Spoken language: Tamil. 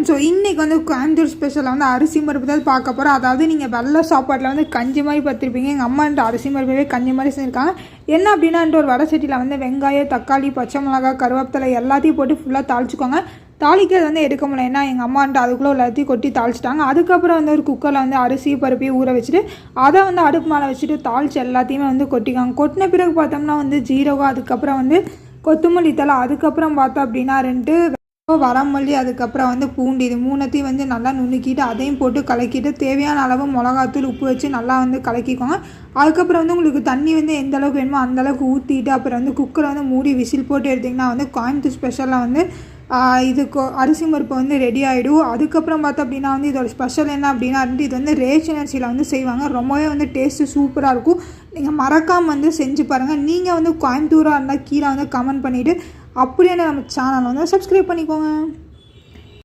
ஸோ இன்றைக்கி வந்து கோயம்புத்தூர் ஸ்பெஷலில் வந்து அரிசி பருப்பு தான் பார்க்க போகிறோம். அதாவது நீங்கள் வெள்ளை சாப்பாட்டில் வந்து கஞ்சி மாதிரி பார்த்துருப்பீங்க. எங்கள் அம்மான்ட்டு அரிசி பருப்பவே கஞ்சி மாதிரி செஞ்சுருக்காங்க. என்ன அப்படின்னான்ட்டு ஒரு வடை சட்டியில் வந்து வெங்காயம், தக்காளி, பச்சை மிளகாய், கருவேப்பிலை எல்லாத்தையும் போட்டு ஃபுல்லாக தாளிச்சுக்கோங்க. தாளிக்கிறது வந்து எடுக்க முடியல, ஏன்னா எங்கள் அம்மான்ட்டு அதுக்குள்ளே எல்லாத்தையும் கொட்டி தாளிச்சிட்டாங்க. அதுக்கப்புறம் வந்து ஒரு குக்கரில் வந்து அரிசி பருப்பையும் ஊற வச்சுட்டு அதை வந்து அடுப்பு மேலே வச்சுட்டு தாளித்து எல்லாத்தையுமே வந்து கொட்டிக்காங்க. கொட்டின பிறகு பார்த்தோம்னா வந்து ஜீரகம், அதுக்கப்புறம் வந்து கொத்தமல்லி தழை, அதுக்கப்புறம் பார்த்தோம் அப்படின்னா 2 வரமல்லி, அதுக்கப்புறம் வந்து பூண்டு, இது மூணுத்தையும் வந்து நல்லா நுணுக்கிட்டு அதையும் போட்டு கலக்கிட்டு தேவையான அளவு மிளகாத்தூள், உப்பு வச்சு நல்லா வந்து கலக்கிக்கோங்க. அதுக்கப்புறம் வந்து உங்களுக்கு தண்ணி வந்து எந்த அளவுக்கு வேணுமோ அந்தளவுக்கு ஊற்றிட்டு அப்புறம் வந்து குக்கரை வந்து மூடி விசில் போட்டு எடுத்திங்கன்னா வந்து கோயம்புத்தூர் ஸ்பெஷலாக வந்து அரிசி பருப்பு வந்து ரெடி ஆகிடும். அதுக்கப்புறம் பார்த்தோம் அப்படின்னா வந்து இதோட ஸ்பெஷல் என்ன அப்படின்னா இது வந்து ரேஷன் அரிசியில் வந்து செய்வாங்க. ரொம்பவே வந்து டேஸ்ட்டு சூப்பராக இருக்கும். நீங்கள் மறக்காமல் வந்து செஞ்சு பாருங்கள். நீங்கள் வந்து கோயம்புத்தூராக இருந்தால் கீழே வந்து கமெண்ட் பண்ணிவிட்டு அப்படியே நம்ம சேனலை வந்து சப்ஸ்கிரைப் பண்ணிக்கோங்க.